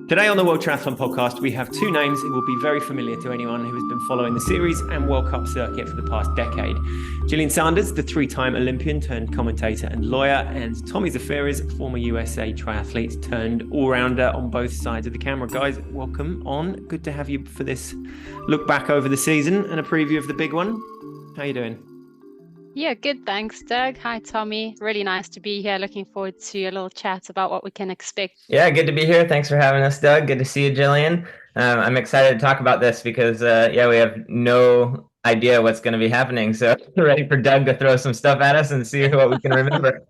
Today on the World Triathlon podcast, we have two names who will be very familiar to anyone who has been following the series and World Cup circuit for the past decade. Gillian Sanders, the three-time Olympian turned commentator and lawyer, and Tommy Zaferes, former USA triathlete turned all-rounder on both sides of the camera. Guys, welcome on. Good to have you for this look back over the season and a preview of the big one. How are you doing? Yeah, good. Thanks, Doug. Hi, Tommy. Really nice to be here. Looking forward to a little chat about what we can expect. Yeah, good to be here. Thanks for having us, Doug. Good to see you, Gillian. I'm excited to talk about this because, we have no idea what's going to be happening. So ready for Doug to throw some stuff at us and see what we can remember.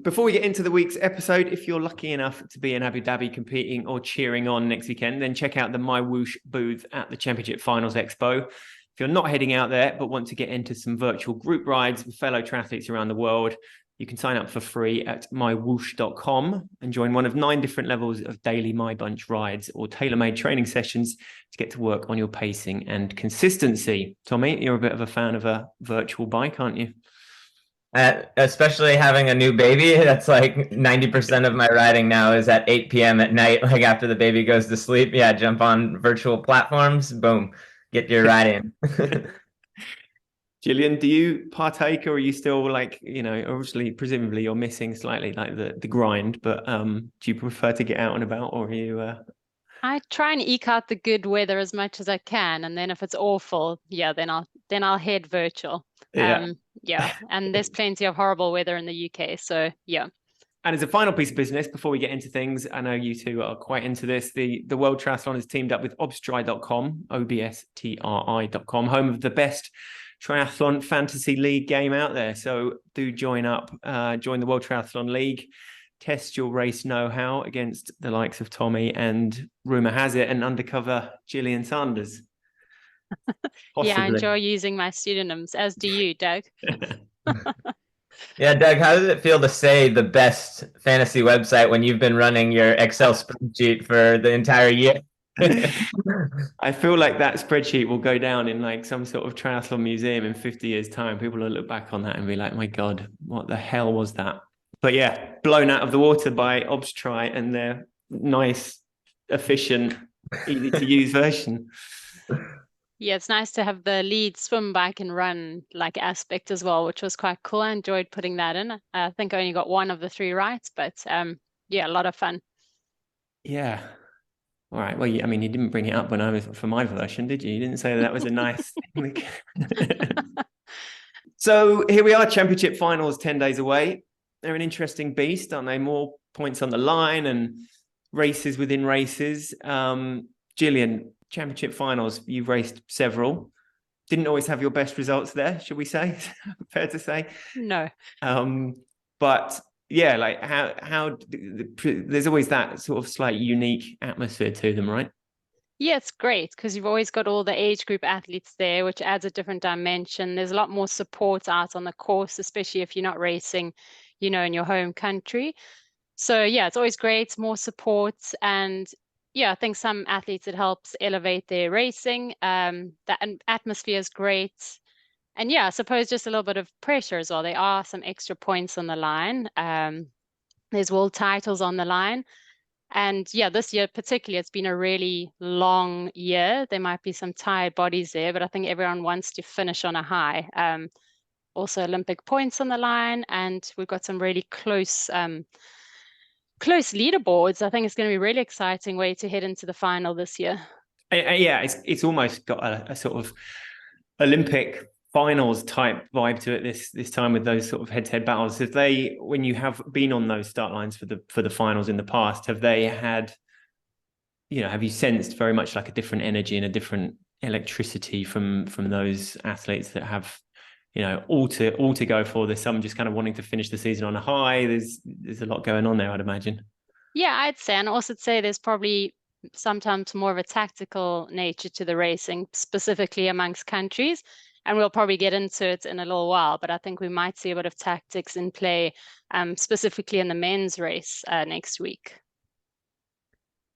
Before we get into the week's episode, if you're lucky enough to be in Abu Dhabi competing or cheering on next weekend, then check out the My Whoosh booth at the Championship Finals Expo. If you're not heading out there but want to get into some virtual group rides with fellow triathletes around the world, you can sign up for free at mywhoosh.com and join one of 9 different levels of daily My Bunch rides or tailor-made training sessions to get to work on your pacing and consistency. Tommy, you're a bit of a fan of a virtual bike, aren't you? Especially having a new baby, that's like 90% of my riding now is at 8 p.m. at night, like after the baby goes to sleep. Yeah, jump on virtual platforms, boom, get your ride in. Gillian, do you partake, or are you still like, obviously, presumably you're missing slightly like the grind, but do you prefer to get out and about, or are you... I try and eke out the good weather as much as I can, and then if it's awful, then I'll head virtual. Yeah. And there's plenty of horrible weather in the UK, so yeah. And as a final piece of business, before we get into things, I know you two are quite into this. The World Triathlon has teamed up with obstri.com, obstri.com, home of the best triathlon fantasy league game out there. So do join up, join the World Triathlon League, test your race know-how against the likes of Tommy and, rumour has it, an undercover Gillian Sanders. Yeah, I enjoy using my pseudonyms, as do you, Doug. Yeah, Doug, how does it feel to say the best fantasy website when you've been running your Excel spreadsheet for the entire year? I feel like that spreadsheet will go down in like some sort of triathlon museum in 50 years' time. People will look back on that and be like, my God, what the hell was that? But yeah, blown out of the water by Obstri and their nice, efficient, easy to use version. Yeah, it's nice to have the lead swim, bike and run like aspect as well, which was quite cool. I enjoyed putting that in. I think I only got one of the 3 rights, but a lot of fun. Yeah. All right. Well, you didn't bring it up when I was for my version, did you? You didn't say that was a nice thing. So here we are, Championship Finals 10 days away. They're an interesting beast, aren't they? More points on the line and races within races. Gillian, Championship Finals, you've raced several. Didn't always have your best results there, should we say? Fair to say? No. But yeah, like how there's always that sort of slight unique atmosphere to them, right? Yeah, it's great because you've always got all the age group athletes there, which adds a different dimension. There's a lot more support out on the course, especially if you're not racing, in your home country. So yeah, it's always great, more support. And yeah, I think some athletes, it helps elevate their racing. That atmosphere is great. And yeah, I suppose just a little bit of pressure as well. There are some extra points on the line. There's world titles on the line. And yeah, this year particularly, it's been a really long year. There might be some tired bodies there, but I think everyone wants to finish on a high. Also Olympic points on the line, and we've got some really close leaderboards. I think it's going to be a really exciting way to head into the final this year. Yeah, it's almost got a sort of Olympic finals type vibe to it this time with those sort of head-to-head battles. When you have been on those start lines for the finals in the past, have they had, have you sensed very much like a different energy and a different electricity from those athletes that have, all to go for? There's some just kind of wanting to finish the season on a high. There's a lot going on there, I'd imagine. Yeah, I'd say, and also say there's probably sometimes more of a tactical nature to the racing, specifically amongst countries. And we'll probably get into it in a little while, but I think we might see a bit of tactics in play, specifically in the men's race next week.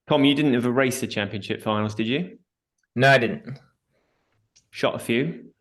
Tom, you didn't ever race the Championship Finals, did you? No, I didn't. Shot a few.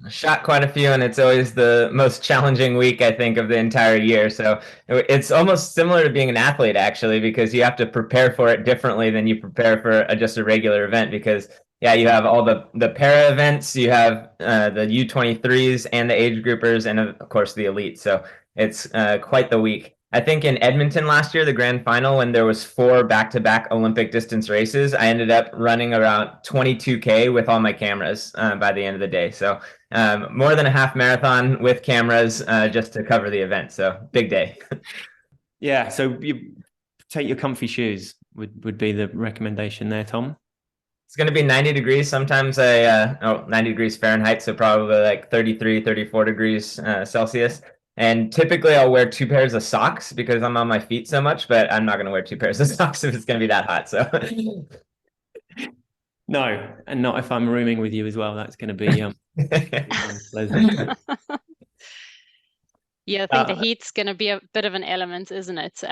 Shot quite a few, and it's always the most challenging week, I think, of the entire year. So it's almost similar to being an athlete, actually, because you have to prepare for it differently than you prepare for just a regular event. Because yeah, you have all the para events, you have the U23s and the age groupers, and of course the elite. So it's quite the week. I think in Edmonton last year, the grand final, when there was 4 back-to-back Olympic distance races, I ended up running around 22K with all my cameras by the end of the day. So more than a half marathon with cameras just to cover the event. So big day. Yeah. So you take your comfy shoes would be the recommendation there, Tom. It's going to be 90 degrees. Sometimes 90 degrees Fahrenheit. So probably like 33, 34 degrees Celsius. And typically I'll wear 2 pairs of socks because I'm on my feet so much, but I'm not going to wear 2 pairs of socks if it's going to be that hot. So no, and not if I'm rooming with you as well. That's going to be unpleasant. Yeah, I think the heat's going to be a bit of an element, isn't it?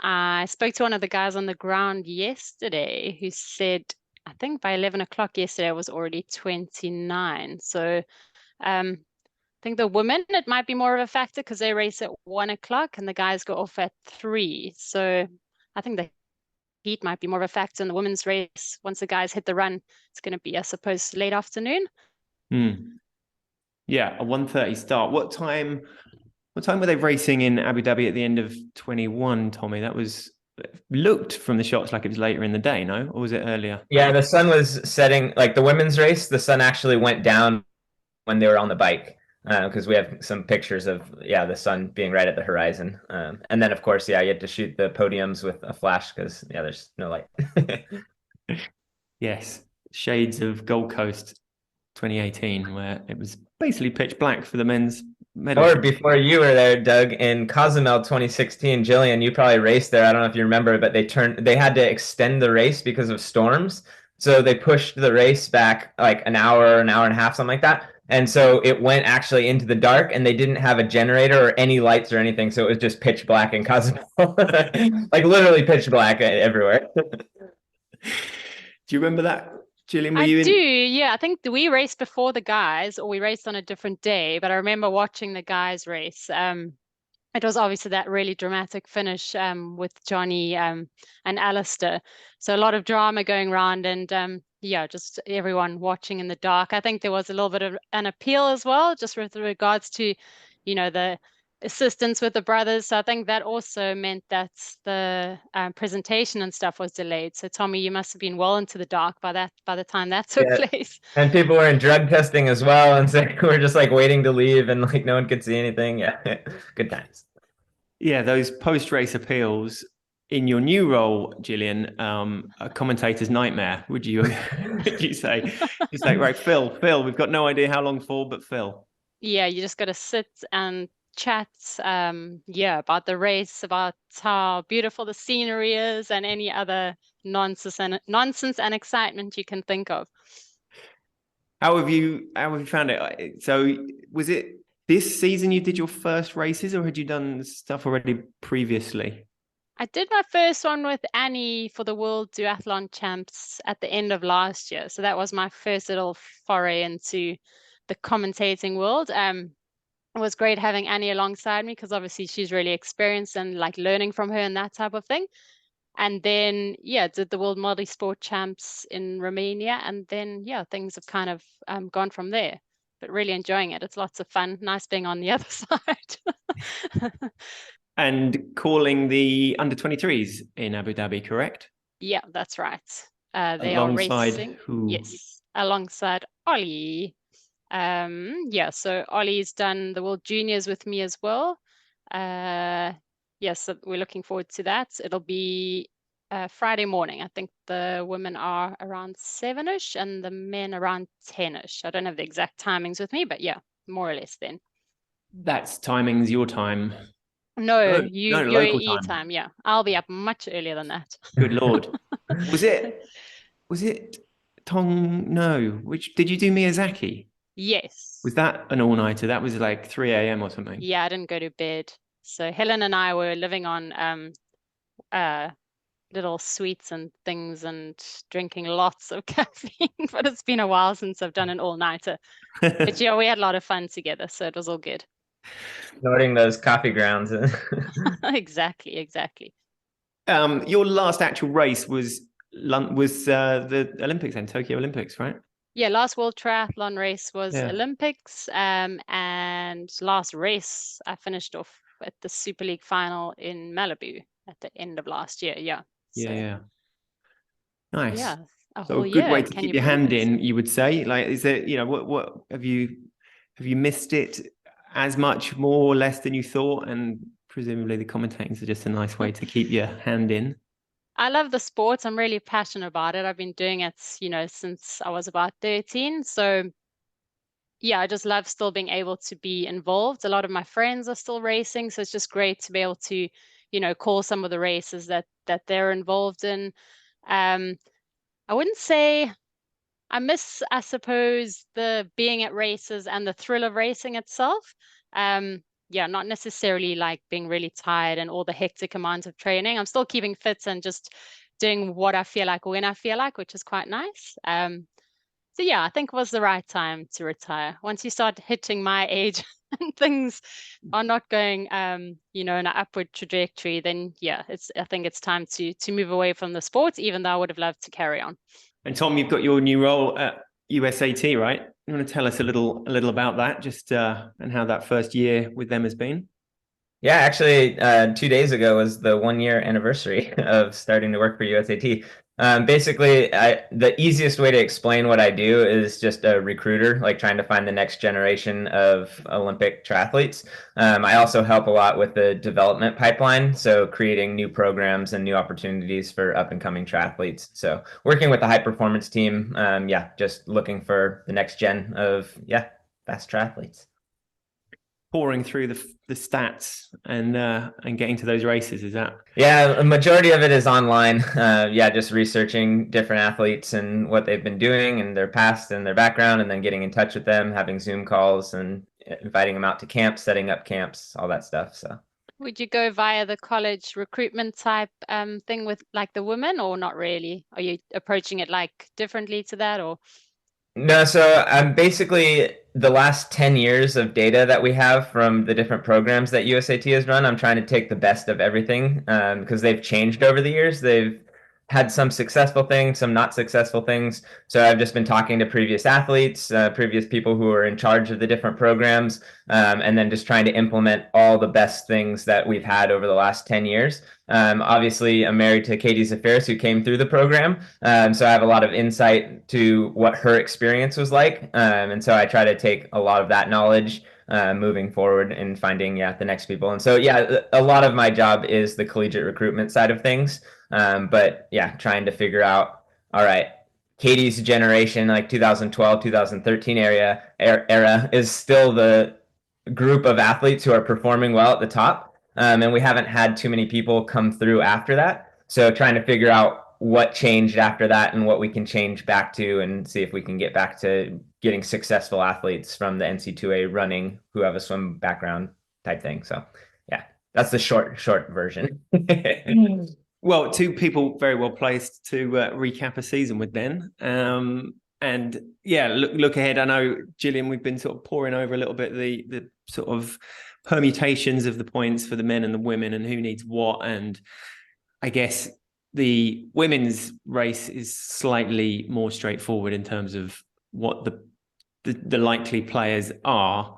I spoke to one of the guys on the ground yesterday who said, I think by 11 o'clock yesterday it was already 29. So I think the women, it might be more of a factor because they race at 1 o'clock and the guys go off at 3. So I think the heat might be more of a factor in the women's race. Once the guys hit the run, it's going to be, I suppose, late afternoon. Yeah, a 1:30 start. What time were they racing in Abu Dhabi at the end of 21, Tommy? That looked from the shots like it was later in the day, no? Or was it earlier? Yeah, the sun was setting, like the women's race, the sun actually went down when they were on the bike. Because we have some pictures of the sun being right at the horizon, and then of course you had to shoot the podiums with a flash because there's no light. Yes, shades of Gold Coast 2018, where it was basically pitch black for the men's medal. Or before you were there, Doug, in Cozumel 2016, Gillian, you probably raced there. I don't know if you remember, but they had to extend the race because of storms, so they pushed the race back like an hour and a half, something like that. And so it went actually into the dark, and they didn't have a generator or any lights or anything. So it was just pitch black in Cozumel, like literally pitch black everywhere. Do you remember that, Gillian? I do, yeah. I think we raced before the guys, or we raced on a different day. But I remember watching the guys race. It was obviously that really dramatic finish with Johnny and Alistair. So a lot of drama going around, and just everyone watching in the dark. I think there was a little bit of an appeal as well, just with regards to, the assistance with the brothers. So I think that also meant that the presentation and stuff was delayed. So Tommy, you must have been well into the dark by the time that took place. And people were in drug testing as well, and so we're just like waiting to leave, and like no one could see anything. Yeah, good times. Yeah, those post-race appeals in your new role, Gillian, a commentator's nightmare. Would you say? It's like, right, Phil, we've got no idea how long for, but Phil. Yeah, you just got to sit and chat about the race, about how beautiful the scenery is, and any other nonsense and excitement you can think of. How have you found it? So was it this season you did your first races, or had you done stuff already previously? I did my first one with Annie for the World Duathlon Champs at the end of last year. So that was my first little foray into the commentating world. It was great having Annie alongside me because obviously she's really experienced and like learning from her and that type of thing. And then, did the World Multi-Sport Champs in Romania. And then, things have kind of gone from there. But really enjoying it. It's lots of fun. Nice being on the other side. And calling the under-23s in Abu Dhabi, correct? Yeah, that's right. They alongside are racing. who? Yes, alongside Ollie. So Ollie's done the World Juniors with me as well. So we're looking forward to that. It'll be Friday morning. I think the women are around 7-ish and the men around 10-ish. I don't have the exact timings with me, but more or less then. That's timings your time. No, UAE time. Yeah, I'll be up much earlier than that. Good Lord. Was it Tong? No. Which did you do Miyazaki? Yes. Was that an all-nighter? That was like 3 a.m. or something. Yeah, I didn't go to bed. So Helen and I were living on little sweets and things and drinking lots of caffeine, but it's been a while since I've done an all-nighter. But yeah, we had a lot of fun together, so it was all good. Noting those coffee grounds. Exactly. Your last actual race was the Olympics then, Tokyo Olympics, right? Yeah, last World Triathlon race was Yeah. Olympics, and last race I finished off at the Super League final in Malibu at the end of last year. Yeah. So, Yeah. Nice. yeah, a So whole a good year. way to Can keep you your hand believe it? in, you would say. Like, is there, what have you missed it as much, more or less than you thought? And presumably the commentating is just a nice way to keep your hand in. I love the sport. I'm really passionate about it. I've been doing it, since I was about 13. So yeah, I just love still being able to be involved. A lot of my friends are still racing, so it's just great to be able to, call some of the races that they're involved in. I wouldn't say I miss, I suppose, the being at races and the thrill of racing itself. Yeah, not necessarily like being really tired and all the hectic amounts of training. I'm still keeping fit and just doing what I feel like when I feel like, which is quite nice. So yeah, I think it was the right time to retire. Once you start hitting my age and things are not going, in an upward trajectory, then yeah, I think it's time to move away from the sport, even though I would have loved to carry on. And Tom, you've got your new role at USAT, right? You want to tell us a little about that, just and how that first year with them has been? Yeah, actually, 2 days ago was the 1 year anniversary of starting to work for USAT. Basically, the easiest way to explain what I do is just a recruiter, like trying to find the next generation of Olympic triathletes. I also help a lot with the development pipeline, so creating new programs and new opportunities for up and coming triathletes. So working with the high performance team, just looking for the next gen of fast triathletes. Pouring through the stats and getting to those races, is that? Yeah, a majority of it is online. Just researching different athletes and what they've been doing and their past and their background, and then getting in touch with them, having Zoom calls and inviting them out to camps, setting up camps, all that stuff. So would you go via the college recruitment type thing with like the women, or not really? Are you approaching it like differently to that, or? No, so I'm basically the last 10 years of data that we have from the different programs that USAT has run. I'm trying to take the best of everything because they've changed over the years. They've had some successful things, some not successful things. So I've just been talking to previous athletes, previous people who are in charge of the different programs, and then just trying to implement all the best things that we've had over the last 10 years. Obviously, I'm married to Katie Zaferes, who came through the program. So I have a lot of insight to what her experience was like. And so I try to take a lot of that knowledge moving forward and finding the next people. And so a lot of my job is the collegiate recruitment side of things. But trying to figure out, all right, Katie's generation, like 2012, 2013 era is still the group of athletes who are performing well at the top. And we haven't had too many people come through after that. So trying to figure out what changed after that and what we can change back to and see if we can get back to getting successful athletes from the NC2A running who have a swim background type thing. So that's the short version. Well, two people very well placed to recap a season with then. And look ahead. I know, Gillian, we've been sort of pouring over a little bit the sort of permutations of the points for the men and the women and who needs what. And I guess the women's race is slightly more straightforward in terms of what the likely players are,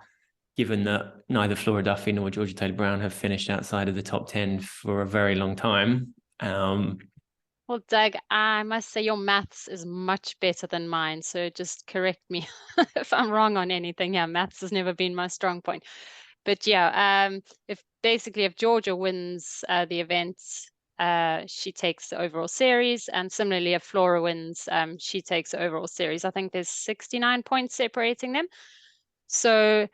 given that neither Flora Duffy nor Georgia Taylor Brown have finished outside of the top 10 for a very long time. Well, Doug, I must say your maths is much better than mine. So just correct me if I'm wrong on anything. Yeah, maths has never been my strong point. But if Georgia wins the event, she takes the overall series. And similarly, if Flora wins, she takes the overall series. I think there's 69 points separating them. So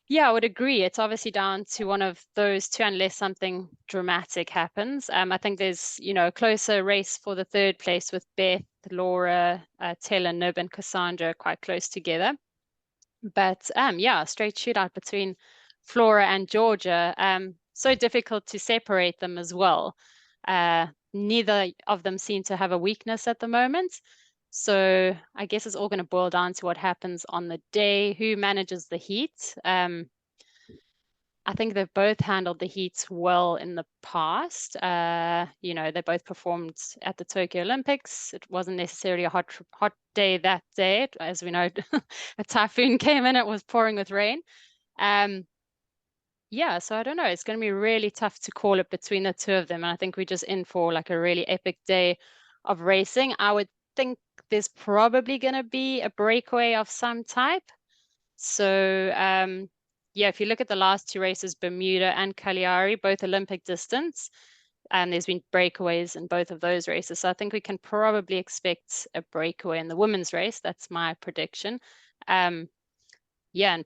yeah, I would agree. It's obviously down to one of those two, unless something dramatic happens. I think there's, a closer race for the third place with Beth, Laura, Taylor, Nib, and Cassandra quite close together. But straight shootout between Flora and Georgia. So difficult to separate them as well. neither of them seem to have a weakness at the moment. So I guess it's all going to boil down to what happens on the day, who manages the heat. I think they've both handled the heats well in the past. They both performed at the Tokyo Olympics. It wasn't necessarily a hot day that day. As we know, a typhoon came in, it was pouring with rain. So I don't know. It's going to be really tough to call it between the two of them. And I think we're just in for like a really epic day of racing. I would think there's probably going to be a breakaway of some type. So, if you look at the last two races, Bermuda and Cagliari, both Olympic distance, and there's been breakaways in both of those races. So I think we can probably expect a breakaway in the women's race. That's my prediction. And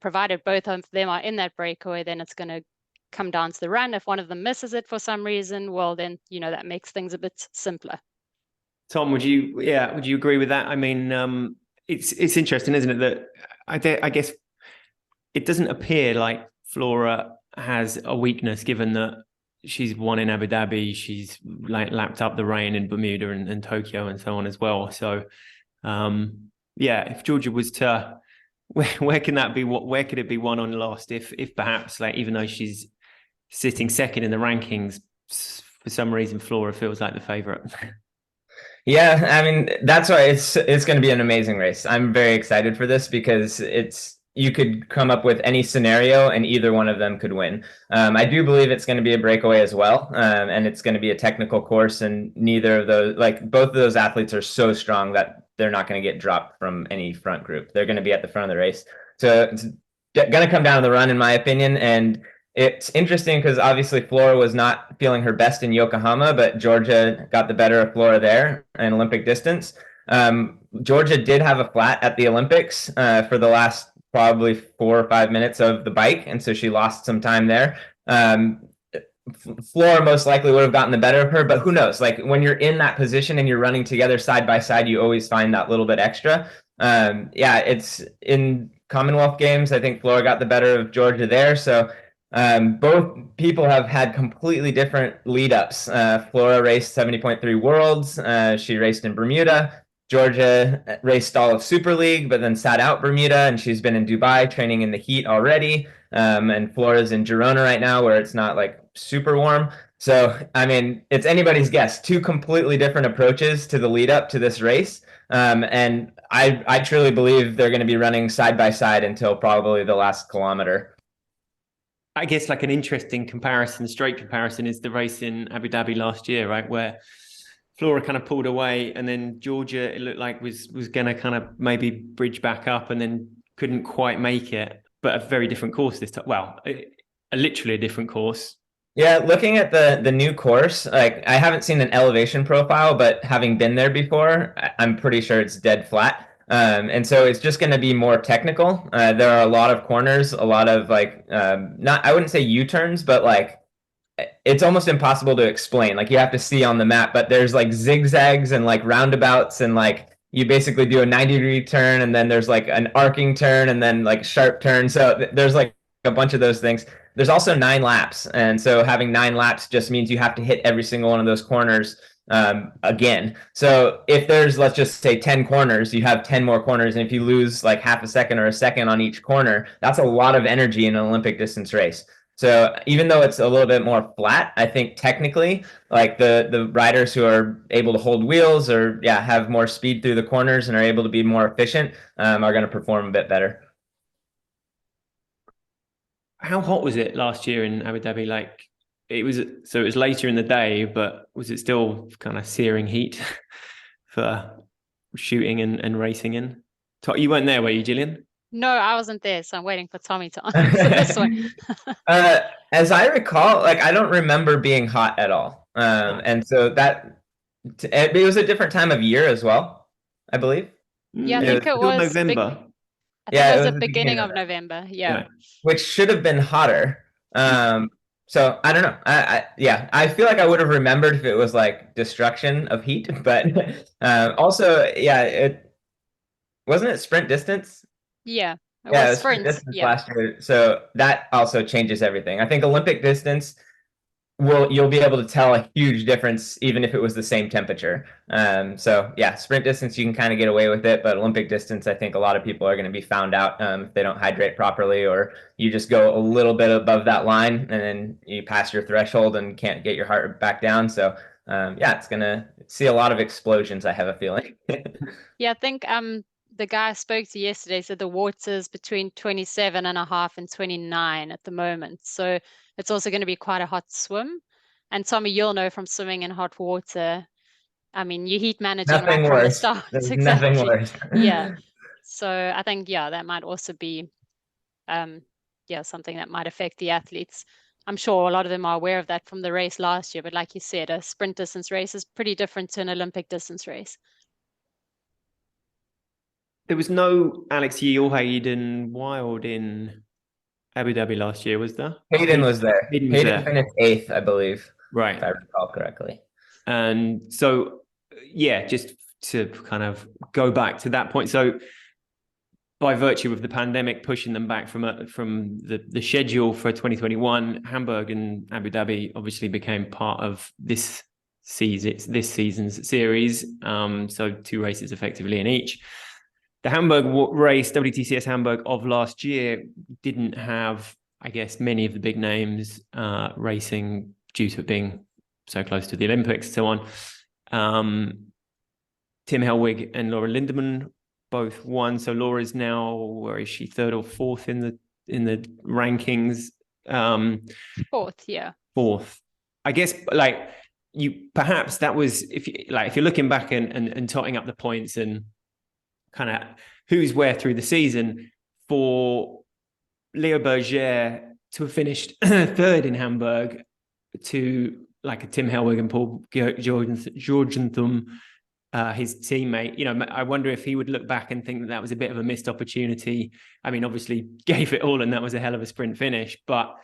provided both of them are in that breakaway, then it's going to come down to the run. If one of them misses it for some reason, well, then, that makes things a bit simpler. Tom, would you agree with that? I mean, it's interesting, isn't it, that I guess it doesn't appear like Flora has a weakness, given that she's won in Abu Dhabi, she's like lapped up the rain in Bermuda and Tokyo and so on as well. So, if Georgia was to, where can that be? Where could it be won on lost? If perhaps, like, even though she's sitting second in the rankings, for some reason Flora feels like the favorite. Yeah, I mean, that's why it's going to be an amazing race. I'm very excited for this because you could come up with any scenario and either one of them could win. I do believe it's going to be a breakaway as well, and it's going to be a technical course, and neither of those, like both of those athletes are so strong that they're not going to get dropped from any front group. They're going to be at the front of the race. So it's going to come down to the run, in my opinion, and it's interesting because obviously Flora was not feeling her best in Yokohama, but Georgia got the better of Flora there in Olympic distance. Georgia did have a flat at the Olympics for the last probably 4 or 5 minutes of the bike, and so she lost some time there. Flora most likely would have gotten the better of her, but who knows? Like, when you're in that position and you're running together side by side, you always find that little bit extra. It's in Commonwealth Games. I think Flora got the better of Georgia there, so both people have had completely different lead ups. Flora raced 70.3 Worlds. She raced in Bermuda. Georgia raced all of Super League, but then sat out Bermuda, and she's been in Dubai training in the heat already. And Flora's in Girona right now, where it's not like super warm. So, I mean, it's anybody's guess. 2 completely different approaches to the lead up to this race. And I truly believe they're going to be running side by side until probably the last kilometer. I guess like an interesting comparison, straight comparison, is the race in Abu Dhabi last year, right? Where Flora kind of pulled away, and then Georgia, it looked like was going to kind of maybe bridge back up, and then couldn't quite make it. But a very different course this time. Well, literally a different course. Yeah, looking at the new course, like, I haven't seen an elevation profile, but having been there before, I'm pretty sure it's dead flat. And so it's just going to be more technical. There are a lot of corners, a lot of I wouldn't say U-turns, but like, it's almost impossible to explain. Like, you have to see on the map, but there's like zigzags and like roundabouts, and like you basically do a 90-degree turn, and then there's like an arcing turn, and then like sharp turn. So there's like a bunch of those things. There's also 9 laps. And so having 9 laps just means you have to hit every single one of those corners again. So if there's, let's just say 10 corners, you have 10 more corners. And if you lose like half a second or a second on each corner, that's a lot of energy in an Olympic distance race. So even though it's a little bit more flat, I think technically, like, the riders who are able to hold wheels or have more speed through the corners and are able to be more efficient are going to perform a bit better. How hot was it last year in Abu Dhabi? Like, it was later in the day, but was it still kind of searing heat for shooting and racing in? You weren't there, were you, Gillian? No, I wasn't there, so I'm waiting for Tommy to answer this one. As I recall, like, I don't remember being hot at all. And so it was a different time of year as well, I believe. Yeah, I think it was November. I think it was the beginning of November. Yeah. Which should have been hotter. So I don't know. I feel like I would have remembered if it was like destruction of heat, but also, it wasn't it sprint distance? Yeah, it was sprint distance last year. So that also changes everything. I think Olympic distance, you'll be able to tell a huge difference even if it was the same temperature. So yeah, sprint distance, you can kind of get away with it, but Olympic distance, I think a lot of people are going to be found out if they don't hydrate properly, or you just go a little bit above that line and then you pass your threshold and can't get your heart back down. So yeah, it's going to see a lot of explosions, I have a feeling. Yeah, I think the guy I spoke to yesterday said the water's between 27.5 and 29 at the moment. So it's also going to be quite a hot swim. And Tommy, you'll know from swimming in hot water. I mean, you heat managing Nothing right from the worse. start. There's Exactly. nothing worse. Yeah. So I think, yeah, that might also be, something that might affect the athletes. I'm sure a lot of them are aware of that from the race last year. But like you said, a sprint distance race is pretty different to an Olympic distance race. There was no Alex Yee or Hayden Wilde in Abu Dhabi last year, was there? Hayden was there. Hayden was Hayden there. finished 8th, I believe, Right. if I recall correctly. And so, yeah, just to kind of go back to that point. So by virtue of the pandemic pushing them back from the schedule for 2021, Hamburg and Abu Dhabi obviously became part of this season's series. So 2 races effectively in each. The Hamburg race, WTCS Hamburg of last year, didn't have, I guess, many of the big names racing due to it being so close to the Olympics and so on. Tim Hellwig and Laura Lindemann both won. So Laura's now, where is she, 3rd or 4th in the rankings? 4th, yeah. 4th. I guess, like, perhaps that was, if you're looking back and totting up the points and kind of who's where through the season, for Leo Berger to have finished 3rd in Hamburg, to like a Tim Hellwig and Paul Georgenthum, his teammate, I wonder if he would look back and think that was a bit of a missed opportunity. I mean, obviously gave it all and that was a hell of a sprint finish, but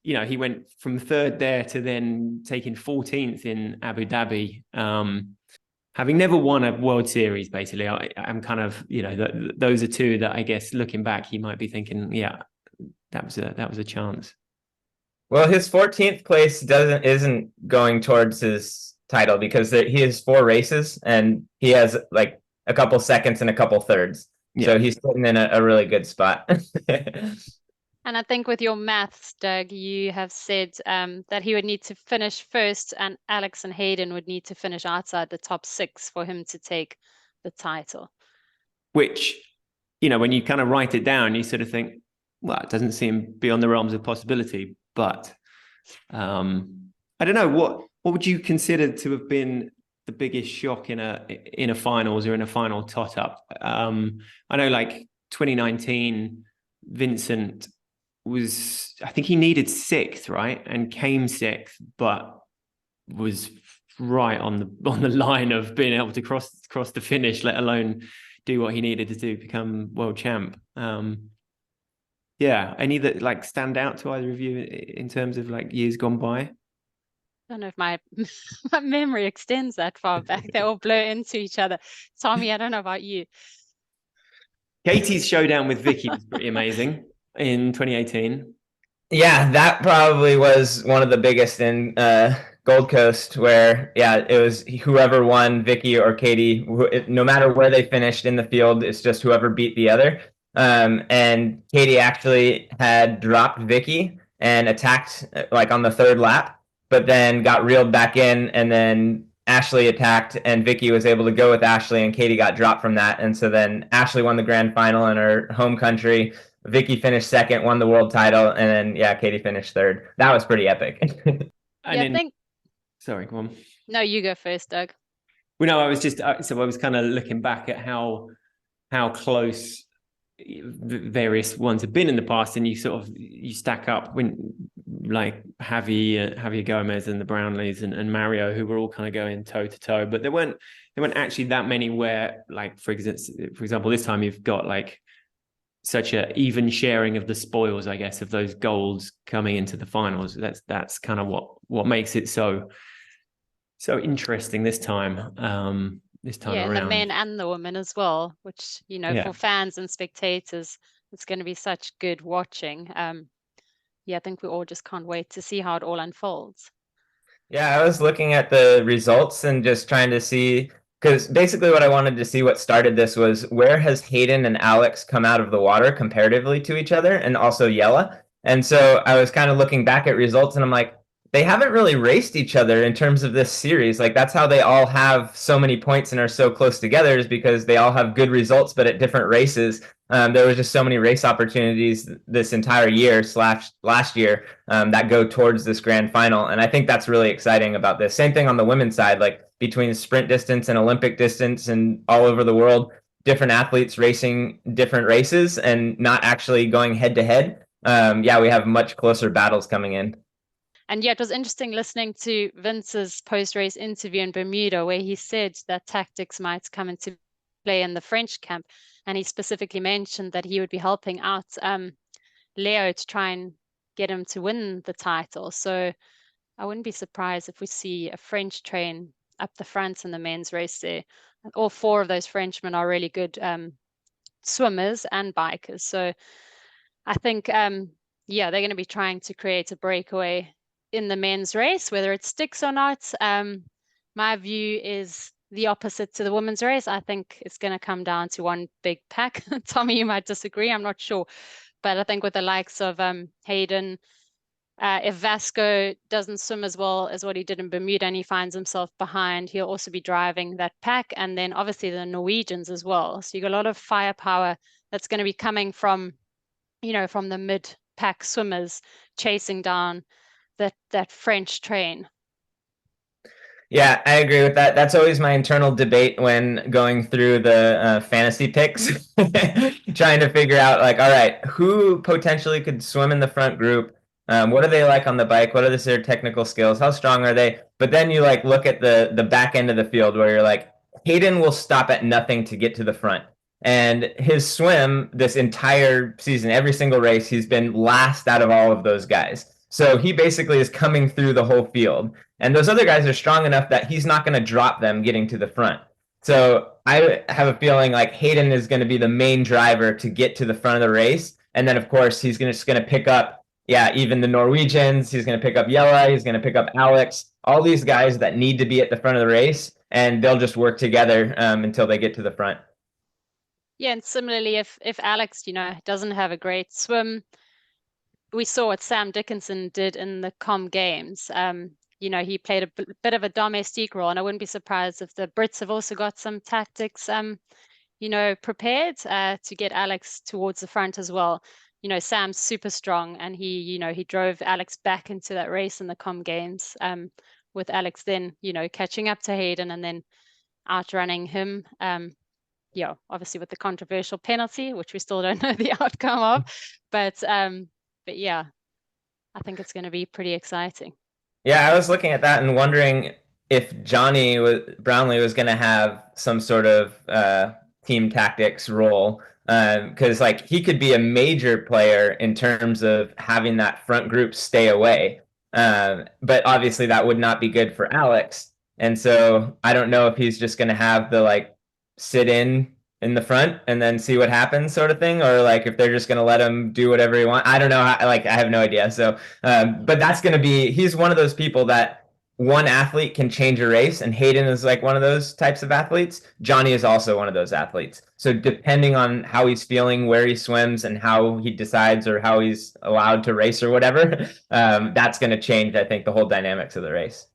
he went from 3rd there to then taking 14th in Abu Dhabi. Having never won a World Series, basically, I'm kind of, those are 2 that I guess looking back, he might be thinking, yeah, that was a chance. Well, his 14th place isn't going towards his title because he has 4 races and he has like a couple seconds and a couple thirds. Yeah. So he's sitting in a really good spot. And I think with your maths, Doug, you have said that he would need to finish first and Alex and Hayden would need to finish outside the top 6 for him to take the title. Which, when you kind of write it down, you sort of think, well, it doesn't seem beyond the realms of possibility. But I don't know, what would you consider to have been the biggest shock in a finals or in a final tot-up? I know, like 2019, Vincent was, I think he needed 6th, right, and came 6th, but was right on the line of being able to cross the finish, let alone do what he needed to do, become world champ. Yeah, any that like stand out to either of you in terms of like years gone by? I don't know if my memory extends that far back. They all blur into each other. Tommy, I don't know about you. Katie's showdown with Vicky was pretty amazing in 2018. Yeah, that probably was one of the biggest in Gold Coast, where, yeah, it was whoever won, Vicky or Katie, no matter where they finished in the field, it's just whoever beat the other. And Katie actually had dropped Vicky and attacked like on the 3rd lap, but then got reeled back in, and then Ashley attacked and Vicky was able to go with Ashley and Katie got dropped from that. And so then Ashley won the grand final in her home country. Vicky finished 2nd, won the world title, and then, yeah, Katie finished 3rd. That was pretty epic. Sorry, go on. No, you go first, Doug. Well, no, I was kind of looking back at how close various ones have been in the past, and you stack up when like Javier Gomez and the Brownlees and Mario, who were all kind of going toe to toe, but there weren't actually that many where, like, for example, this time you've got like such a even sharing of the spoils, I guess, of those golds coming into the finals. That's kind of what makes it so interesting this time. Around. The men and the women as well, which, for fans and spectators, it's going to be such good watching. I think we all just can't wait to see how it all unfolds. Yeah, I was looking at the results and just trying to see, because basically what I wanted to see what started this was where has Hayden and Alex come out of the water comparatively to each other, and also Yella. And so I was kind of looking back at results and I'm like, they haven't really raced each other in terms of this series. Like that's how they all have so many points and are so close together, is because they all have good results, but at different races. There was just so many race opportunities this entire year slash last year that go towards this grand final. And I think that's really exciting about this. Same thing on the women's side, like between sprint distance and Olympic distance and all over the world, different athletes racing different races and not actually going head to head. Yeah, we have much closer battles coming in. And yeah, it was interesting listening to Vince's post-race interview in Bermuda, where he said that tactics might come into play in the French camp. And he specifically mentioned that he would be helping out Leo to try and get him to win the title. So I wouldn't be surprised if we see a French train up the front in the men's race there. All four of those Frenchmen are really good swimmers and bikers. So I think, yeah, they're going to be trying to create a breakaway in the men's race, whether it sticks or not. My view is the opposite to the women's race. I think it's going to come down to one big pack. Tommy, you might disagree. I'm not sure. But I think with the likes of Hayden, if Vasco doesn't swim as well as what he did in Bermuda and he finds himself behind, he'll also be driving that pack. And then obviously the Norwegians as well. So you got a lot of firepower that's going to be coming from, from the mid-pack swimmers chasing down that French train. Yeah, I agree with that. That's always my internal debate when going through the fantasy picks, trying to figure out like, all right, who potentially could swim in the front group? What are they like on the bike? What are their technical skills? How strong are they? But then you like look at the back end of the field where you're like, Hayden will stop at nothing to get to the front. And his swim this entire season, every single race, he's been last out of all of those guys. So he basically is coming through the whole field. And those other guys are strong enough that he's not going to drop them getting to the front. So I have a feeling like Hayden is going to be the main driver to get to the front of the race. And then, of course, he's just going to pick up, even the Norwegians. He's going to pick up Yella. He's going to pick up Alex. All these guys that need to be at the front of the race. And they'll just work together until they get to the front. Yeah, and similarly, if Alex, doesn't have a great swim, we saw what Sam Dickinson did in the Com Games. He played a bit of a domestique role, and I wouldn't be surprised if the Brits have also got some tactics, prepared to get Alex towards the front as well. Sam's super strong, and he drove Alex back into that race in the Com Games, with Alex then, catching up to Hayden and then outrunning him. Obviously with the controversial penalty, which we still don't know the outcome of, but yeah, I think it's going to be pretty exciting. Yeah, I was looking at that and wondering if Johnny Brownlee was going to have some sort of team tactics role, because like he could be a major player in terms of having that front group stay away, but obviously that would not be good for Alex. And so I don't know if he's just going to have the like sit in the front and then see what happens sort of thing, or like if they're just going to let him do whatever he wants. I don't know. I have no idea. So, but that's going to be, he's one of those people that one athlete can change a race, and Hayden is like one of those types of athletes. Johnny is also one of those athletes. So depending on how he's feeling, where he swims, and how he decides or how he's allowed to race or whatever, that's going to change, I think, the whole dynamics of the race.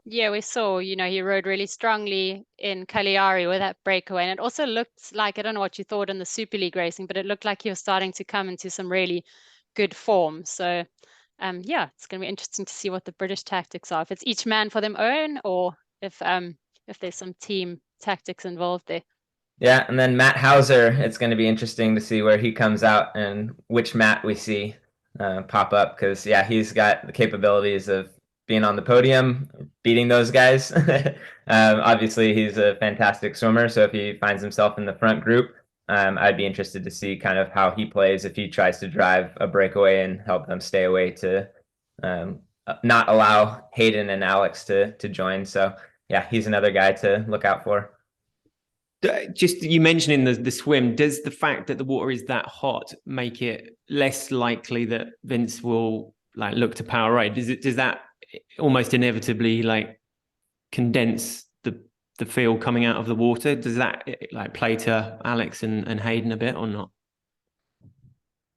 Yeah, we saw, he rode really strongly in Cagliari with that breakaway. And it also looked like, I don't know what you thought in the Super League racing, but it looked like he was starting to come into some really good form. So, it's going to be interesting to see what the British tactics are. If it's each man for them own, or if there's some team tactics involved there. Yeah, and then Matt Hauser, it's going to be interesting to see where he comes out and which Matt we see pop up. Because, he's got the capabilities of being on the podium, beating those guys. Obviously, he's a fantastic swimmer. So if he finds himself in the front group, I'd be interested to see kind of how he plays if he tries to drive a breakaway and help them stay away to not allow Hayden and Alex to join. So, he's another guy to look out for. Just you mentioning the swim, does the fact that the water is that hot make it less likely that Vince will look to power ride? Does that almost inevitably like condense the feel coming out of the water? Does that like play to Alex and Hayden a bit or not?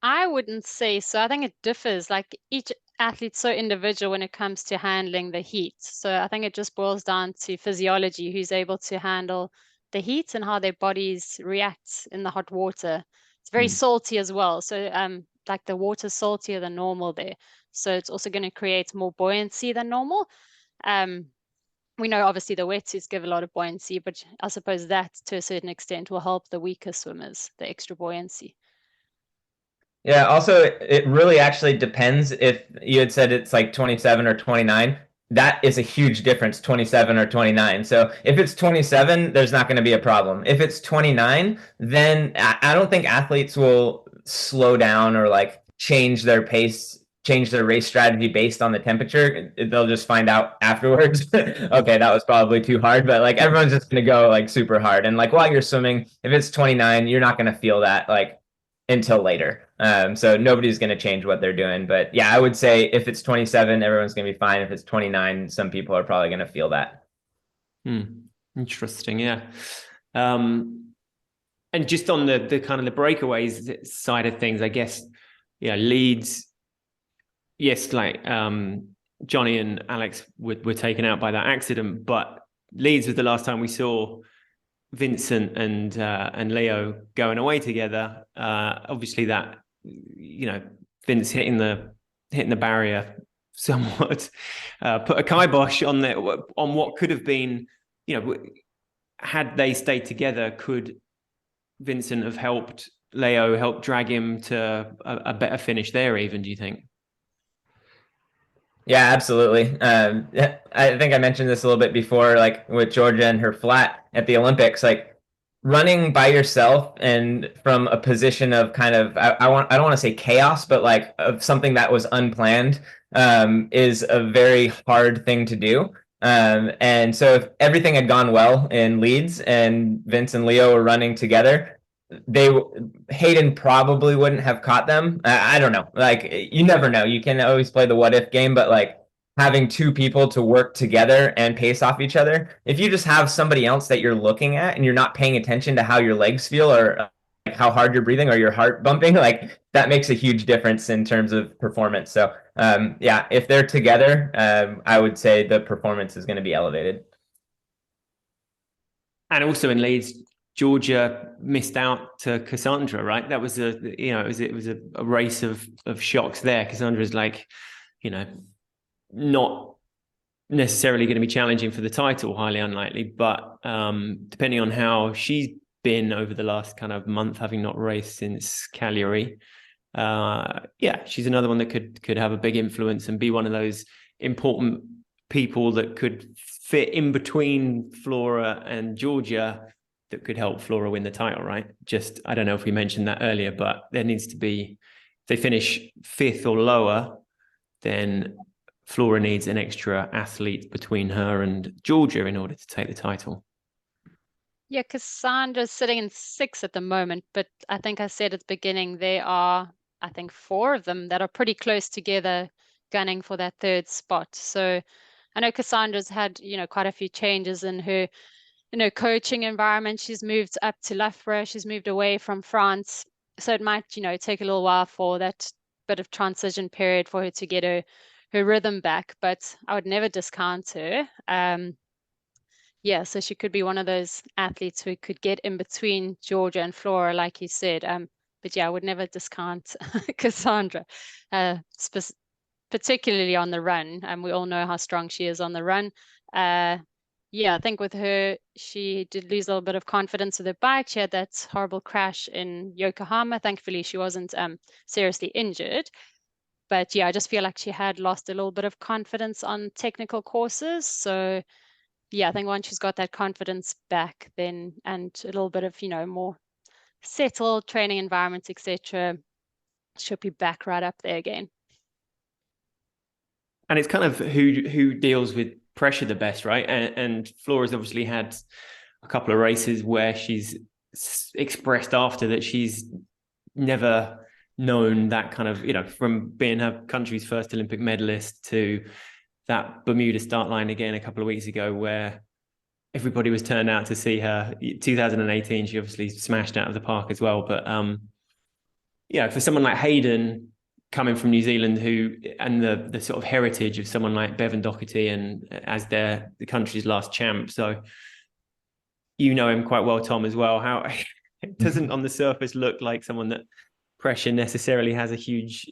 I wouldn't say so. I think it differs. Like each athlete's so individual when it comes to handling the heat. So I think it just boils down to physiology, who's able to handle the heat and how their bodies react in the hot water. It's very salty as well. So like the water's saltier than normal there. So it's also going to create more buoyancy than normal. We know obviously the wetsuits give a lot of buoyancy, but I suppose that to a certain extent will help the weaker swimmers, the extra buoyancy. Yeah, also, it really actually depends. If you had said it's like 27 or 29, that is a huge difference, 27 or 29. So if it's 27, there's not going to be a problem. If it's 29, then I don't think athletes will slow down or like change their pace, change their race strategy based on the temperature. They'll just find out afterwards. Okay, that was probably too hard, but like everyone's just going to go like super hard. And like while you're swimming, if it's 29, you're not going to feel that like until later. So nobody's going to change what they're doing. But yeah, I would say if it's 27, everyone's going to be fine. If it's 29, some people are probably going to feel that. Interesting. Yeah. And just on the kind of the breakaways side of things, I guess, leads, yes, like Johnny and Alex were taken out by that accident, but leads was the last time we saw Vincent and Leo going away together. Obviously that, Vince hitting the barrier somewhat put a kibosh on what could have been, had they stayed together, could Vincent have helped Leo, help drag him to a better finish there even, do you think? Yeah, absolutely. I think I mentioned this a little bit before, like with Georgia and her flat at the Olympics, like running by yourself and from a position of kind of, I don't want to say chaos, but like of something that was unplanned, is a very hard thing to do. And so if everything had gone well in Leeds and Vince and Leo were running together, Hayden probably wouldn't have caught them. I don't know. Like, you never know. You can always play the what if game, but like having two people to work together and pace off each other, if you just have somebody else that you're looking at and you're not paying attention to how your legs feel or like how hard you're breathing or your heart bumping, like that makes a huge difference in terms of performance. So yeah, if they're together, I would say the performance is going to be elevated. And also in Leeds, Georgia missed out to Cassandra, right? That was it was a race of shocks there. Cassandra's like, not necessarily going to be challenging for the title, highly unlikely, but depending on how she's been over the last kind of month, having not raced since Cagliari, she's another one that could have a big influence and be one of those important people that could fit in between Flora and Georgia that could help Flora win the title, right? Just, I don't know if we mentioned that earlier, but there needs to be, if they finish 5th or lower, then Flora needs an extra athlete between her and Georgia in order to take the title. Yeah, Cassandra's sitting in 6th at the moment, but I think I said at the beginning, there are, I think 4 of them that are pretty close together gunning for that 3rd spot. So I know Cassandra's had, quite a few changes in her coaching environment. She's moved up to Lafra. She's moved away from France. So it might, take a little while for that bit of transition period for her to get her rhythm back, but I would never discount her. So she could be one of those athletes who could get in between Georgia and Flora, like you said. But yeah, I would never discount Cassandra, particularly on the run. We all know how strong she is on the run. I think with her, she did lose a little bit of confidence with her bike. She had that horrible crash in Yokohama. Thankfully, she wasn't seriously injured. But yeah, I just feel like she had lost a little bit of confidence on technical courses. So yeah, I think once she's got that confidence back, then and a little bit of more settled training environments, etc., she'll be back right up there again. And it's kind of who deals with pressure the best, right? And Flora's obviously had a couple of races where she's expressed after that she's never known that kind of, from being her country's first Olympic medalist to that Bermuda start line again a couple of weeks ago, where everybody was turned out to see her. 2018, she obviously smashed out of the park as well. But for someone like Hayden coming from New Zealand, and the sort of heritage of someone like Bevan Doherty, and as the country's last champ, so you know him quite well, Tom, as well. How it doesn't on the surface look like someone that pressure necessarily has a huge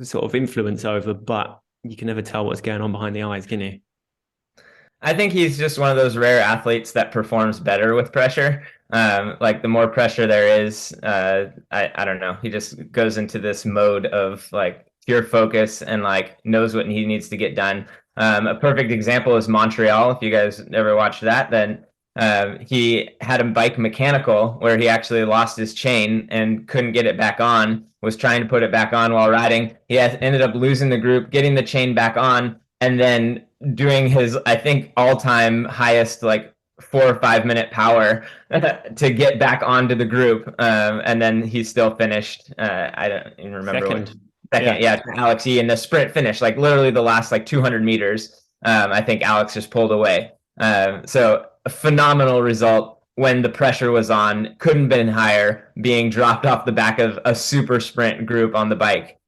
sort of influence over, but you can never tell what's going on behind the eyes, can you? I think he's just one of those rare athletes that performs better with pressure. Like the more pressure there is, I don't know. He just goes into this mode of like pure focus and like knows what he needs to get done. A perfect example is Montreal. If you guys ever watched that, then he had a bike mechanical where he actually lost his chain and couldn't get it back on, was trying to put it back on while riding. He ended up losing the group, getting the chain back on, and then doing his, I think, all-time highest, like 4 or 5 minute power to get back onto the group. And then he still finished, I don't even remember second, yeah, Alex E in the sprint finish, like literally the last like 200 meters. I think Alex just pulled away. So a phenomenal result when the pressure was on, couldn't have been higher, being dropped off the back of a super sprint group on the bike.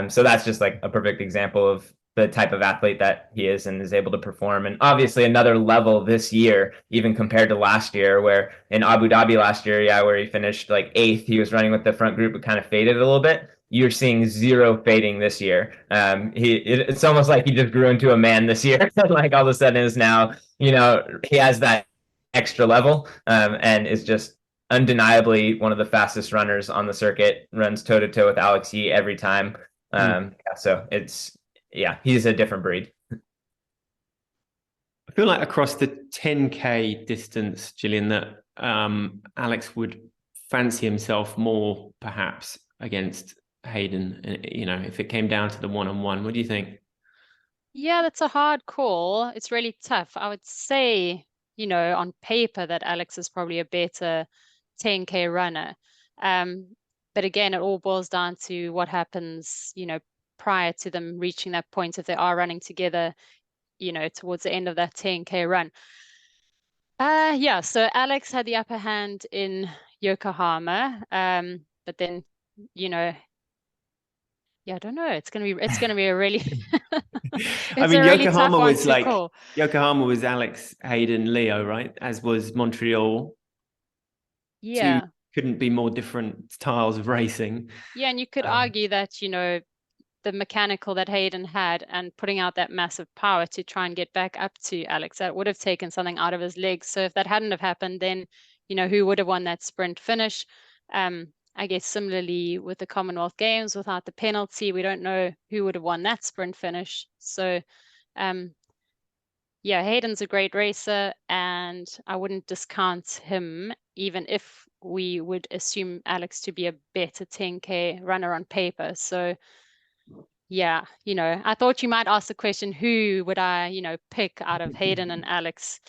So that's just like a perfect example of the type of athlete that he is and is able to perform. And obviously another level this year, even compared to last year, where in Abu Dhabi last year, where he finished like 8th, he was running with the front group, but kind of faded a little bit. You're seeing zero fading this year. It's almost like he just grew into a man this year. Like all of a sudden is now, he has that extra level and is just undeniably one of the fastest runners on the circuit, runs toe to toe with Alex E every time. So he's a different breed. I feel like across the 10K distance, Gillian, that Alex would fancy himself more perhaps against Hayden, if it came down to the one-on-one. What do you think? Yeah, that's a hard call. It's really tough. I would say, on paper that Alex is probably a better 10K runner. But again, it all boils down to what happens, prior to them reaching that point, if they are running together, towards the end of that 10K run. So Alex had the upper hand in Yokohama. But then, I don't know. It's gonna be a really Yokohama was Alex, Hayden, Leo, right? As was Montreal. Yeah. Two couldn't be more different styles of racing. Yeah, and you could argue that, the mechanical that Hayden had and putting out that massive power to try and get back up to Alex, that would have taken something out of his legs. So if that hadn't have happened, then, who would have won that sprint finish? I guess similarly with the Commonwealth Games, without the penalty, we don't know who would have won that sprint finish. So, Hayden's a great racer, and I wouldn't discount him, even if we would assume Alex to be a better 10K runner on paper. So, I thought you might ask the question, who would I, pick out of Hayden and Alex?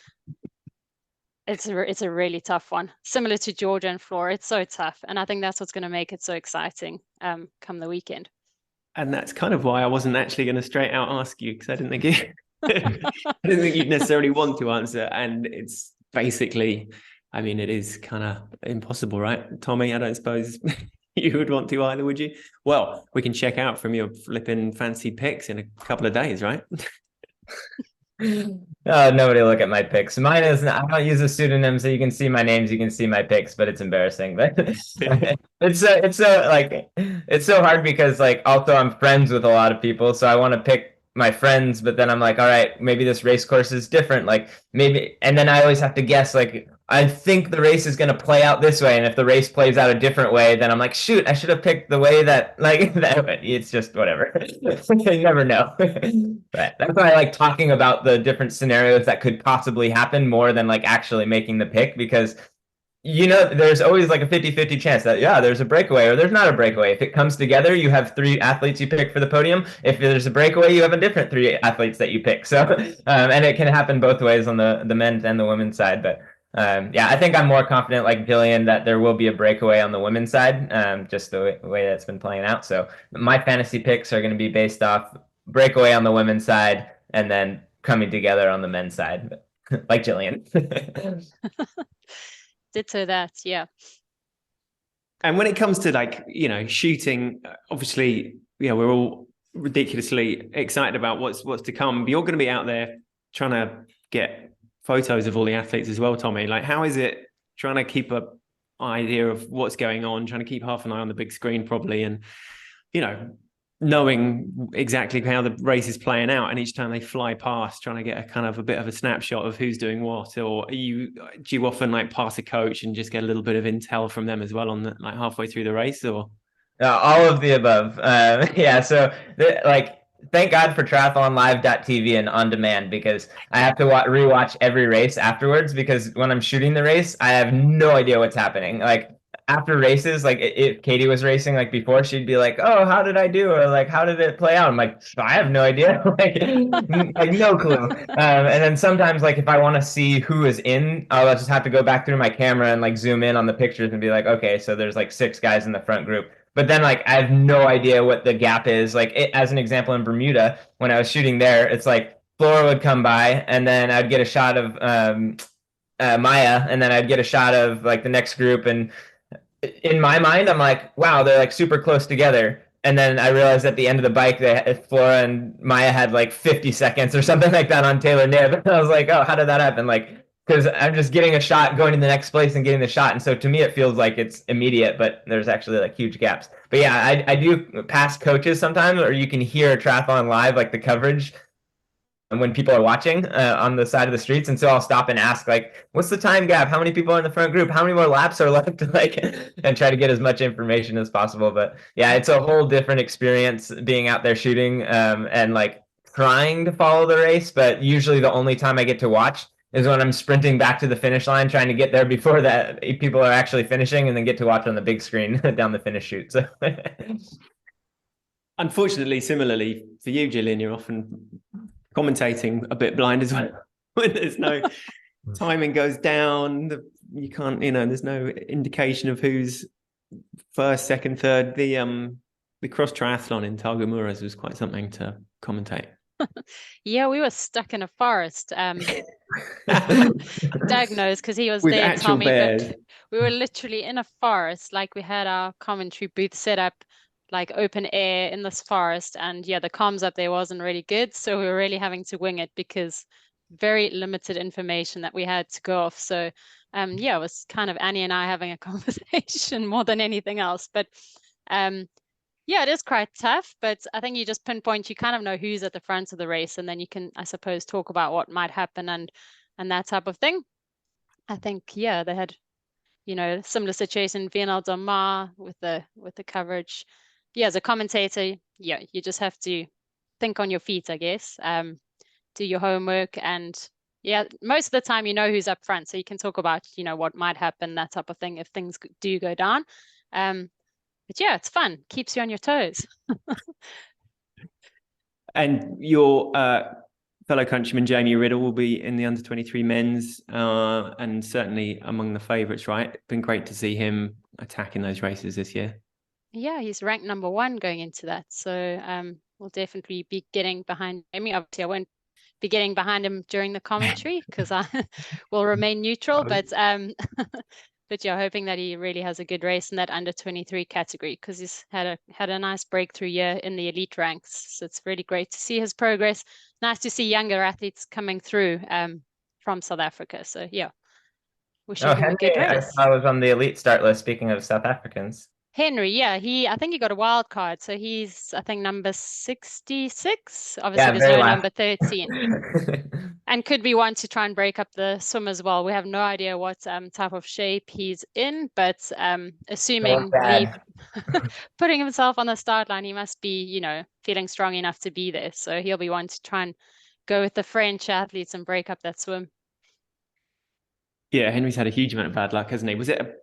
It's a really tough one, similar to Georgia and Flora. It's so tough, and I think that's what's going to make it so exciting come the weekend. And that's kind of why I wasn't actually going to straight out ask you, because I didn't think you'd necessarily want to answer. And it's basically, it is kind of impossible, right, Tommy? I don't suppose you would want to either, would you? Well, we can check out from your flipping fancy picks in a couple of days, right? Nobody look at my picks. Mine is, I don't use a pseudonym, so you can see my names, you can see my picks, but it's embarrassing. But it's so hard because also I'm friends with a lot of people, so I want to pick my friends, but then I'm like, all right, maybe this race course is different. Maybe, and then I always have to guess, I think the race is going to play out this way. And if the race plays out a different way, then I'm like, shoot, I should have picked the way that, it's just whatever. You never know. But that's why I like talking about the different scenarios that could possibly happen more than actually making the pick, because there's always a 50-50 chance that, there's a breakaway or there's not a breakaway. If it comes together, you have 3 athletes you pick for the podium. If there's a breakaway, you have a different 3 athletes that you pick. So, and it can happen both ways on the men's and the women's side. But I think I'm more confident, like Gillian, that there will be a breakaway on the women's side, just the way that's been playing out. So my fantasy picks are going to be based off breakaway on the women's side and then coming together on the men's side, like Gillian. Ditto that, yeah. And when it comes to like, you know, shooting, obviously, you know, we're all ridiculously excited about what's to come. But you're going to be out there trying to get photos of all the athletes as well, Tommy. Like, how is it trying to keep a idea of what's going on, trying to keep half an eye on the big screen probably, and, you know, knowing exactly how the race is playing out, and each time they fly past, trying to get a kind of a bit of a snapshot of who's doing what? Or do you often like pass a coach and just get a little bit of intel from them as well on the, like halfway through the race? Or all of the above. Yeah, so like, thank God for triathlonlive.tv and on demand, because I have to rewatch every race afterwards, because when I'm shooting the race, I have no idea what's happening. Like, after races, like if Katie was racing, like before, she'd be like, "Oh, how did I do?" Or like, "How did it play out?" I'm like, "I have no idea." like no clue. And then sometimes, like, if I want to see who is in, I'll just have to go back through my camera and like zoom in on the pictures and be like, "Okay, so there's like 6 guys in the front group." But then, like, I have no idea what the gap is. Like, as an example, in Bermuda, when I was shooting there, it's like Flora would come by, and then I'd get a shot of Maya, and then I'd get a shot of like the next group, and in my mind, I'm like, wow, they're like super close together. And then I realized at the end of the bike that Flora and Maya had like 50 seconds or something like that on Taylor Nib. And I was like, oh, how did that happen? Like, because I'm just getting a shot, going to the next place and getting the shot. And so to me, it feels like it's immediate, but there's actually like huge gaps. But yeah, I do pass coaches sometimes, or you can hear Triathlon Live, like the coverage, when people are watching on the side of the streets. And so I'll stop and ask, like, what's the time gap? How many people are in the front group? How many more laps are left? Like, and try to get as much information as possible. But yeah, it's a whole different experience being out there shooting and like trying to follow the race. But usually the only time I get to watch is when I'm sprinting back to the finish line, trying to get there before that people are actually finishing, and then get to watch on the big screen down the finish chute. So unfortunately, similarly for you, Gillian, you're often commentating a bit blind as well. When there's no timing goes down, you can't, you know, there's no indication of who's first, second, third. The cross triathlon in Targamuras was quite something to commentate. Yeah, we were stuck in a forest. Doug knows because he was With there, actual Tommy, bears. but we were literally in a forest. Like, we had our commentary booth set up like open air in this forest, and yeah, the comms up there wasn't really good, so we were really having to wing it because very limited information that we had to go off. So yeah, it was kind of Annie and I having a conversation more than anything else. But yeah, it is quite tough, but I think you just pinpoint, you kind of know who's at the front of the race, and then you can, I suppose, talk about what might happen and that type of thing. I think, yeah, they had, you know, similar situation, Vienna Domar with the coverage. Yeah, as a commentator, yeah, you just have to think on your feet, I guess. Do your homework, and yeah, most of the time you know who's up front, so you can talk about, you know, what might happen, that type of thing if things do go down. But yeah, it's fun. Keeps you on your toes. And your fellow countryman Jamie Riddle will be in the under-23 men's, and certainly among the favourites, right? Been great to see him attacking those races this year. Yeah, he's ranked number 1 going into that. So we'll definitely be getting behind Jamie. Obviously, I won't be getting behind him during the commentary because I will remain neutral. But but yeah, hoping that he really has a good race in that under-23 category, because he's had a nice breakthrough year in the elite ranks. So it's really great to see his progress. Nice to see younger athletes coming through from South Africa. So yeah, wishing him a good race. I was on the elite start list, speaking of South Africans. Henry, yeah, I think he got a wild card, so he's, I think, number 66. Obviously, there's no number 13, and could be one to try and break up the swim as well. We have no idea what type of shape he's in, but assuming putting himself on the start line, he must be, you know, feeling strong enough to be there. So he'll be one to try and go with the French athletes and break up that swim. Yeah, Henry's had a huge amount of bad luck, hasn't he?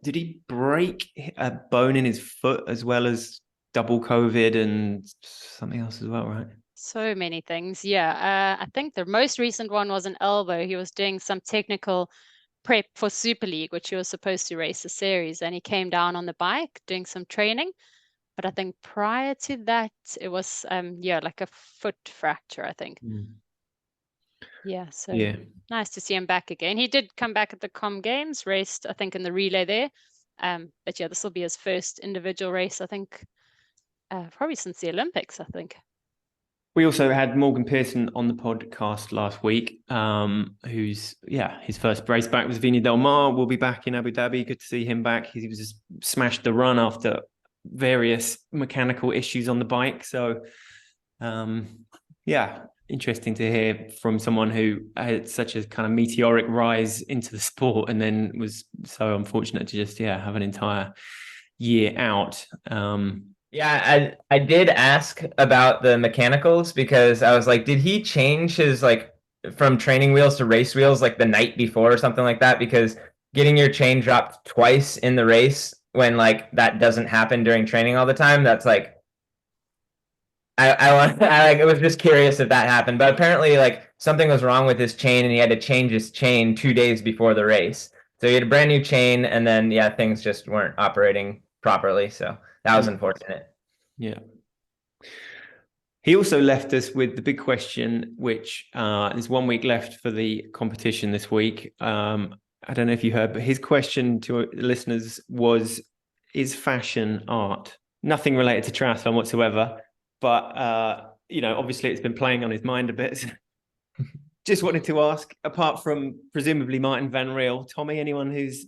Did he break a bone in his foot as well as double COVID and something else as well, right? So many things. Yeah. I think the most recent one was an elbow. He was doing some technical prep for Super League, which he was supposed to race a series, and he came down on the bike doing some training. But I think prior to that, it was, yeah, like a foot fracture, I think. Yeah, so Yeah. nice to see him back again. He did come back at the Com Games, raced, I think, in the relay there. But yeah, this will be his first individual race, I think, probably since the Olympics, I think. We also had Morgan Pearson on the podcast last week, who's, his first race back was Viña del Mar. Will be back in Abu Dhabi. Good to see him back. He was just smashed the run after various mechanical issues on the bike. So, interesting to hear from someone who had such a kind of meteoric rise into the sport and then was so unfortunate to just, have an entire year out. Yeah, I did ask about the mechanicals because I was like, did he change his from training wheels to race wheels like the night before or something like that? Because getting your chain dropped twice in the race when that doesn't happen during training all the time, that's I was just curious if that happened. But apparently something was wrong with his chain and he had to change his chain 2 days before the race. So he had a brand new chain and then things just weren't operating properly. So that was unfortunate. Yeah. He also left us with the big question, which there's 1 week left for the competition this week. I don't know if you heard, but his question to listeners was, is fashion art? Nothing related to triathlon whatsoever, but obviously it's been playing on his mind a bit. Just wanted to ask, apart from presumably Martin Van Riel, Tommy, anyone who's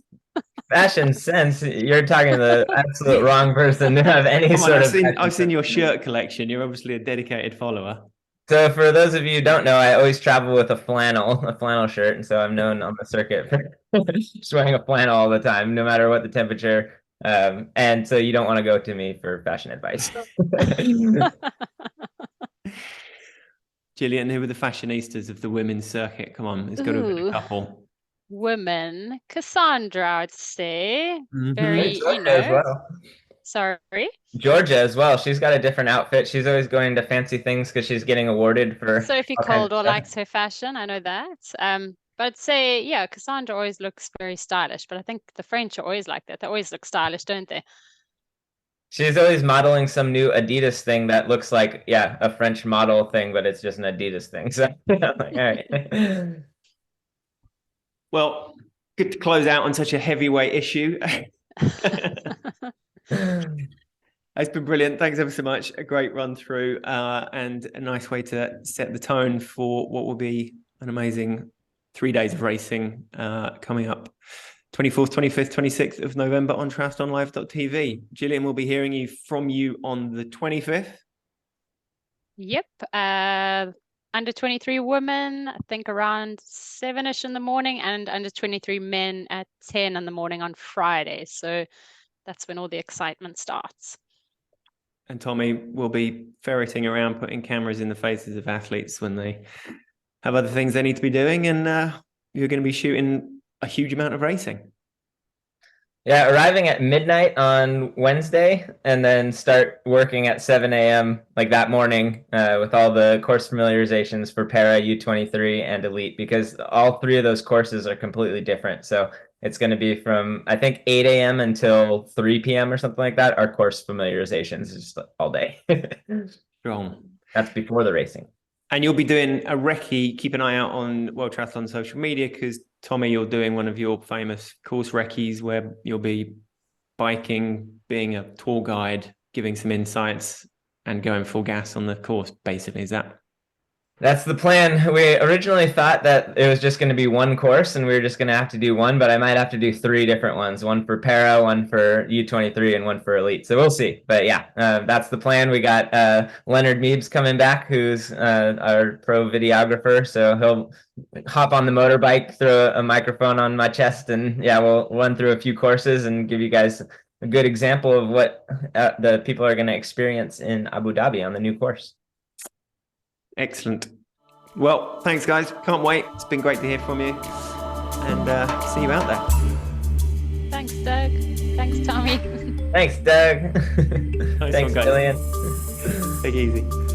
fashion sense, you're talking to the absolute wrong person to have any I've seen your shirt collection. You're obviously a dedicated follower. So for those of you who don't know, I always travel with a flannel shirt, and so I'm known on the circuit for just wearing a flannel all the time, no matter what the temperature. And so you don't want to go to me for fashion advice. Gillian, who are the fashionistas of the women's circuit? Come on, it's got to be a couple. Women, Cassandra, I'd say. Mm-hmm. Very, as well. Sorry? Georgia as well. She's got a different outfit. She's always going to fancy things because she's getting awarded for. Sophie Coldwell likes her fashion. I know that. But I'd say, Cassandra always looks very stylish. But I think the French are always like that. They always look stylish, don't they? She's always modeling some new Adidas thing that looks like, a French model thing, but it's just an Adidas thing. So, all right. Well, good to close out on such a heavyweight issue. It's been brilliant. Thanks ever so much. A great run through and a nice way to set the tone for what will be an amazing 3 days of racing coming up 24th, 25th, 26th of November on triathlonlive.tv. Gillian, will be hearing from you on the 25th. Yep. Under 23 women, I think around 7ish in the morning, and under 23 men at 10 in the morning on Friday. So that's when all the excitement starts. And Tommy will be ferreting around, putting cameras in the faces of athletes when they have other things they need to be doing. And you're going to be shooting a huge amount of racing. Yeah, arriving at midnight on Wednesday and then start working at 7 a.m. that morning with all the course familiarizations for Para, U23, and Elite, because all three of those courses are completely different. So it's going to be from, I think, 8 a.m. until 3 p.m. or something like that. Our course familiarizations is just all day. Strong. That's before the racing. And you'll be doing a recce. Keep an eye out on World Triathlon social media because, Tommy, you're doing one of your famous course recce's where you'll be biking, being a tour guide, giving some insights and going full gas on the course, basically. Is that? That's the plan. We originally thought that it was just going to be one course and we were just going to have to do one, but I might have to do 3 different ones, one for Para, one for U23, and one for Elite. So we'll see. But that's the plan. We got Leonard Meebs coming back, who's our pro videographer. So he'll hop on the motorbike, throw a microphone on my chest, and we'll run through a few courses and give you guys a good example of what the people are going to experience in Abu Dhabi on the new course. Excellent. Well, thanks, guys. Can't wait. It's been great to hear from you. And see you out there. Thanks, Doug. Thanks, Tommy. Thanks, Doug. Nice Thanks, Gillian. Take it easy.